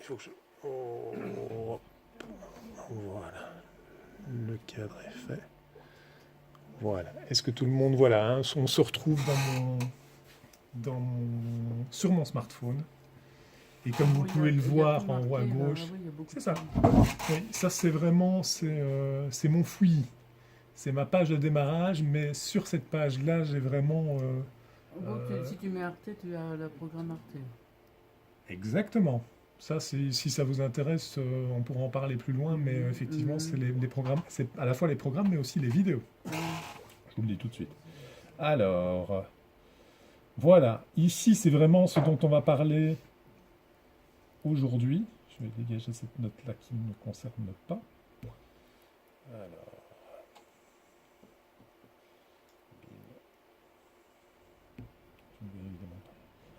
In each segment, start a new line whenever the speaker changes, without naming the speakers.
Il faut que je... Oh, voilà. Le cadre est fait. Voilà. Est-ce que tout le monde... Voilà, hein, on se retrouve sur mon smartphone. Et comme vous pouvez le voir en haut à gauche, c'est ça. Oui, ça c'est vraiment, c'est mon fouillis. C'est ma page de démarrage, mais sur cette page-là, j'ai vraiment...
Donc, si tu mets Arte, tu as le programme Arte.
Exactement. Ça, si ça vous intéresse, on pourra en parler plus loin, mais effectivement, c'est les programmes. C'est à la fois les programmes, mais aussi les vidéos. Je vous le dis tout de suite. Alors, voilà. Ici, c'est vraiment ce dont on va parler aujourd'hui. Je vais dégager cette note-là qui ne me concerne pas. Alors.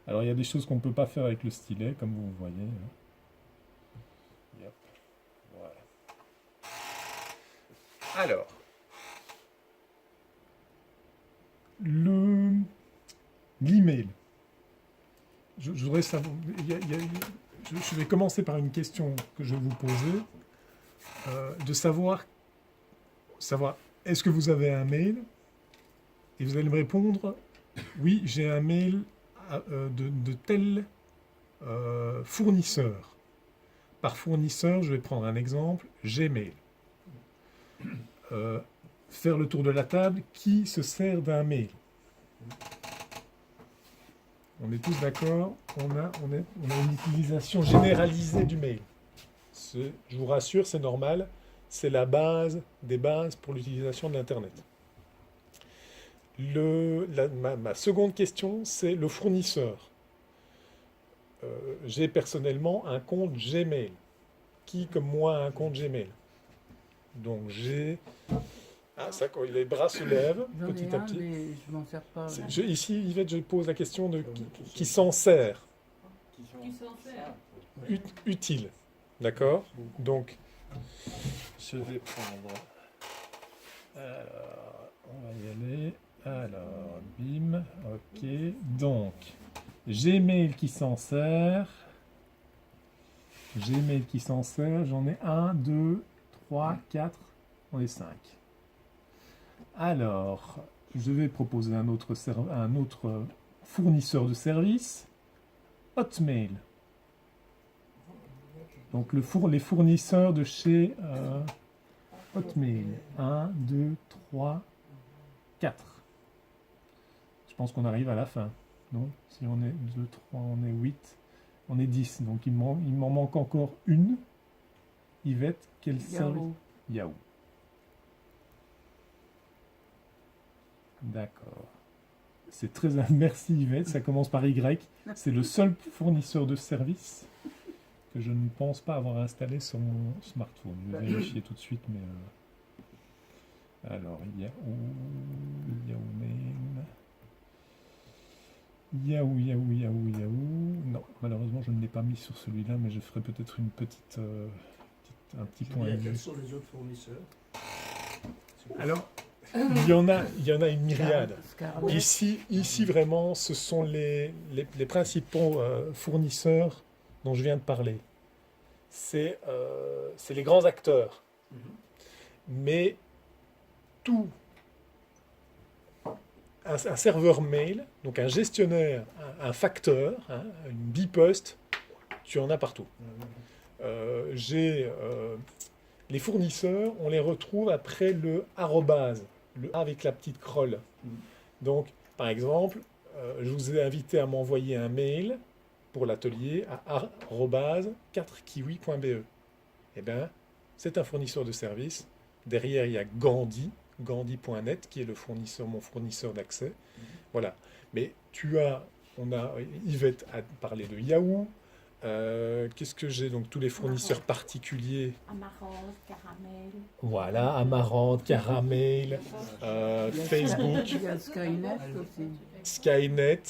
Alors, il y a des choses qu'on ne peut pas faire avec le stylet, comme vous voyez. Yep. Voilà. Alors, l'email. Je voudrais savoir... je vais commencer par une question que je vais vous poser. De savoir est-ce que vous avez un mail? Et vous allez me répondre, oui, j'ai un mail de tel fournisseur. Par fournisseur, je vais prendre un exemple, Gmail. Faire le tour de la table, qui se sert d'un mail? On est tous d'accord, on a une utilisation généralisée du mail. Je vous rassure, c'est normal, c'est la base des bases pour l'utilisation de l'Internet. Ma seconde question, c'est le fournisseur. J'ai personnellement un compte Gmail. Qui, comme moi, a un compte Gmail? Donc j'ai... Ah, ça, quand les bras se lèvent, petit à petit.
Mais je m'en sers pas.
Ici, Yvette, je pose la question de qui s'en sert.
Qui s'en sert.
Utile. D'accord? Donc, je vais prendre... Alors, on va y aller. Alors, bim, ok. Donc, Gmail qui s'en sert. Gmail qui s'en sert, j'en ai 1, 2, 3, 4, on est 5. Alors, je vais proposer un autre fournisseur de services, Hotmail. Donc, les fournisseurs de chez Hotmail. 1, 2, 3, 4. Je pense qu'on arrive à la fin. Non? Si on est 2, 3, on est 8. On est 10. Donc, il m'en manque encore une. Yvette, quel service? Yahoo. D'accord. C'est très... Merci Yvette, ça commence par Y. C'est le seul fournisseur de services que je ne pense pas avoir installé sur mon smartphone. Je vais vérifier tout de suite, mais... Alors, Yahoo Mail... Yahoo. Non, malheureusement, je ne l'ai pas mis sur celui-là, mais je ferai peut-être un petit point de vue.
Quels sont les autres fournisseurs?
Alors, il y en a une myriade. Ici, vraiment, ce sont les principaux fournisseurs dont je viens de parler. C'est les grands acteurs. Mais tout un serveur mail, donc un gestionnaire, un facteur, une bipost, tu en as partout. Les fournisseurs, on les retrouve après le arrobase, le A avec la petite crolle. Donc, par exemple, je vous ai invité à m'envoyer un mail pour l'atelier à @4kiwi.be. Eh bien, c'est un fournisseur de services. Derrière, il y a Gandhi.net, qui est mon fournisseur d'accès. Voilà. Mais Yvette a parlé de Yahoo. Qu'est-ce que j'ai? Donc tous les fournisseurs particuliers.
Amarante, Caramel.
Voilà, Amarante, Caramel, Facebook,
Il y a Skynet aussi.
Skynet.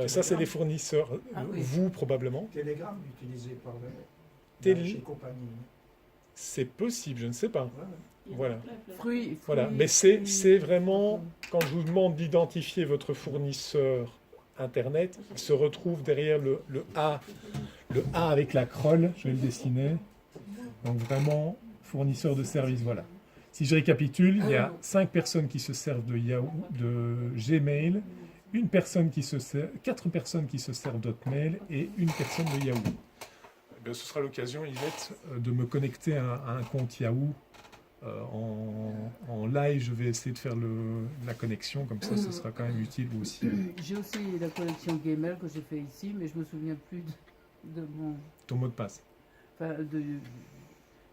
Ça, c'est les fournisseurs. Vous, probablement.
Telegram utilisé par chez compagnie.
C'est possible, je ne sais pas. Voilà.
Voilà.
Mais c'est vraiment, quand je vous demande d'identifier votre fournisseur Internet, il se retrouve derrière le A, le A avec la crolle, je vais le dessiner. Donc vraiment, fournisseur de services, voilà. Si je récapitule, il y a 5 personnes qui se servent de Yahoo, de Gmail, 4 personnes qui se servent d'Hotmail et 1 personne de Yahoo. Eh bien, ce sera l'occasion, Yvette, de me connecter à un compte Yahoo. En live, je vais essayer de faire la connexion, comme ça, ce sera quand même utile vous aussi.
J'ai aussi la collection Gmail que j'ai fait ici, mais je me souviens plus de mon...
Ton mot de passe.
Enfin,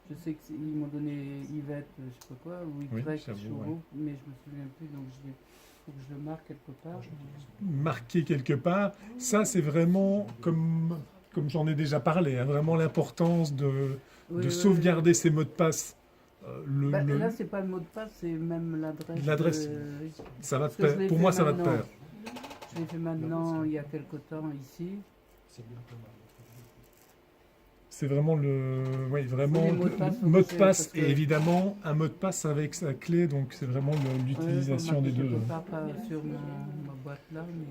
je sais qu'ils m'ont donné Yvette, je sais pas quoi, ou
Oui,
Y,
j'avoue,
Chauveau,
ouais.
mais je me souviens plus, donc il faut que je le marque quelque part.
Marqué quelque part, ça c'est vraiment, comme j'en ai déjà parlé, hein, vraiment l'importance de
Oui,
sauvegarder ces mots de passe.
Là, c'est pas le mot de passe, c'est même l'adresse.
L'adresse. Ça va de
Parce que je
pair.
l'ai
Pour
fait
moi, ça va de
maintenant.
pair.
Je l'ai fait maintenant, il y a quelque temps, ici.
C'est vraiment vraiment
Oui, les mots de passe,
le mot de
faut que
passe
parce que-
et évidemment un mot de passe avec sa clé, donc c'est vraiment l'utilisation des deux.
Quelque part, pas sur ma boîte là, mais...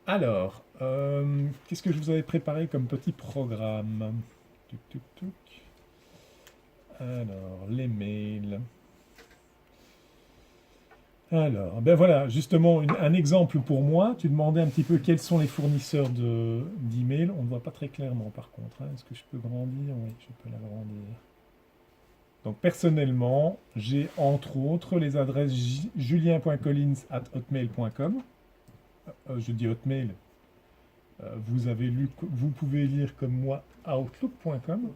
Alors, qu'est-ce que je vous avais préparé comme petit programme? Tuc, tuc, tuc. Alors, les mails. Alors, ben voilà, justement, un exemple pour moi. Tu demandais un petit peu quels sont les fournisseurs d'emails. On ne voit pas très clairement, par contre. Hein. Est-ce que je peux grandir? Oui, je peux l'agrandir. Donc, personnellement, j'ai entre autres les adresses julien.collins@hotmail.com. Je dis Hotmail. Vous pouvez lire comme moi Outlook.com,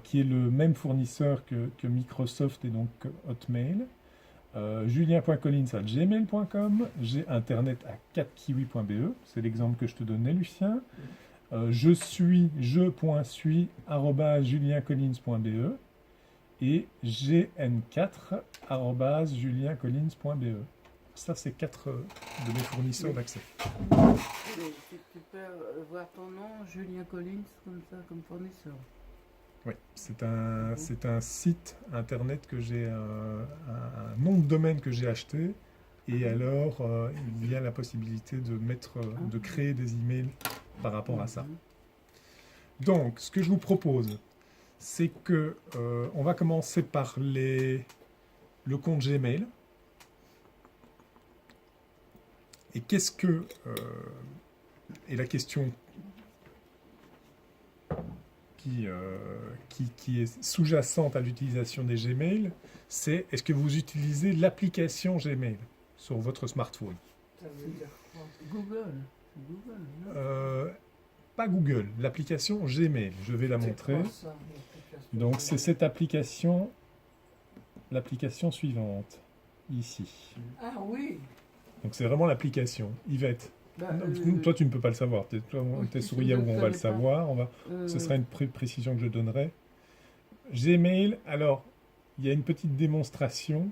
qui est le même fournisseur que Microsoft et donc Hotmail. Julien.collins@gmail.com. J'ai internet à 4kiwi.be, c'est l'exemple que je te donnais, Lucien. je.suis@juliencollins.be et gn4@juliencollins.be. Ça, c'est 4 de mes fournisseurs d'accès.
Tu peux voir ton nom, Julien Collins, comme ça, comme fournisseur.
Oui, c'est un site internet que j'ai, un nom de domaine que j'ai acheté. Et alors, il y a la possibilité de créer des emails par rapport à ça. Donc, ce que je vous propose, c'est que on va commencer par le compte Gmail. Et qu'est-ce que... et la question qui est sous-jacente à l'utilisation des Gmail, c'est est-ce que vous utilisez l'application Gmail sur votre smartphone?
Ça veut dire quoi?
Google. Non
Pas Google, l'application Gmail. Je vais la montrer.
C'est quoi ça, l'application?
Donc c'est cette application, l'application suivante, ici.
Ah oui.
Donc c'est vraiment l'application. Yvette, toi tu ne peux pas le savoir. T'es sur Yahoo, on va le savoir. Ce sera une précision que je donnerai. Gmail, alors il y a une petite démonstration.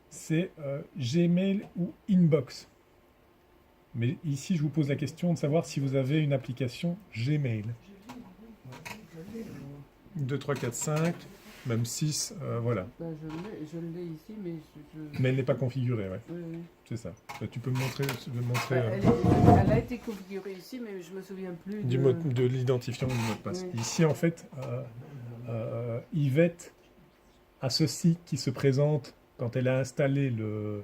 C'est Gmail ou Inbox. Mais ici je vous pose la question de savoir si vous avez une application Gmail. 2, 3, 4, 5, même 6, voilà.
Je l'ai ici, mais
Mais elle n'est pas configurée, ouais.
Oui.
C'est ça. Tu peux me montrer,
Elle a été configurée ici, mais je me souviens plus
de l'identifiant du mot de passe.
Oui.
Ici, en fait, Yvette a ceci qui se présente quand elle a installé
je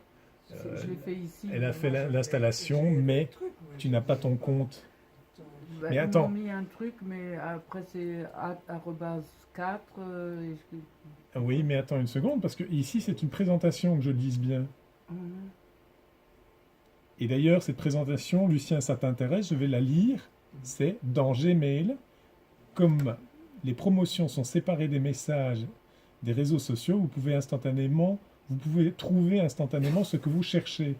l'ai fait ici.
elle a fait l'installation, mais tu n'as pas ton compte. Mais attends.
Ils m'ont mis un truc, mais après c'est @4.
Oui, mais attends une seconde, parce que ici, c'est une présentation, que je le dise bien. Et d'ailleurs, cette présentation, Lucien, ça t'intéresse, je vais la lire. C'est dans Gmail, comme les promotions sont séparées des messages des réseaux sociaux, vous pouvez trouver instantanément ce que vous cherchez.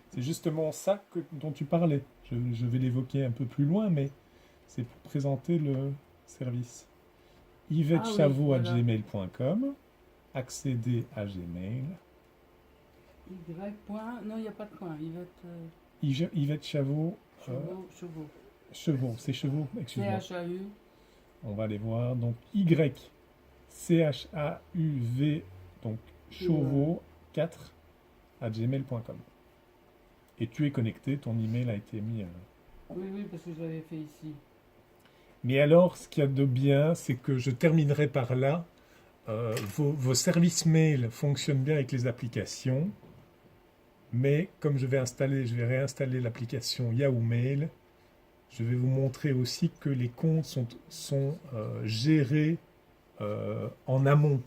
C'est justement ça dont tu parlais. Je vais l'évoquer un peu plus loin, mais c'est pour présenter le service. YvetteChavot@gmail.com, accéder à Gmail.
Non, il n'y a pas de point.
Yvette Chavot. Chevaux, c'est chevaux, excuse-moi.
CHAU.
On va aller voir. Donc YCHAUV, donc chevaux 4 @gmail.com. Et tu es connecté, ton email a été mis
Oui, parce que je l'avais fait ici.
Mais alors, ce qu'il y a de bien, c'est que je terminerai par là. Vos services mail fonctionnent bien avec les applications, mais comme je vais réinstaller l'application Yahoo Mail, je vais vous montrer aussi que les comptes sont gérés en amont.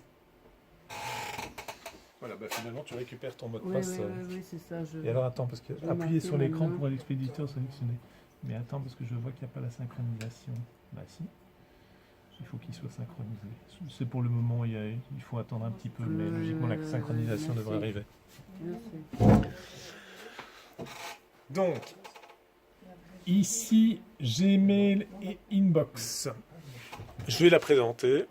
Voilà, finalement tu récupères ton mot de passe.
Oui, c'est ça.
Et alors attends, parce que
je vais
appuyer sur
marquer
l'écran
maintenant.
pour l'expéditeur sélectionné. Mais attends, parce que je vois qu'il n'y a pas la synchronisation. Bah si. Il faut qu'il soit synchronisé. C'est pour le moment, il faut attendre un petit peu, mais logiquement la synchronisation devrait arriver.
Merci.
Donc, ici, Gmail et Inbox. Je vais la présenter.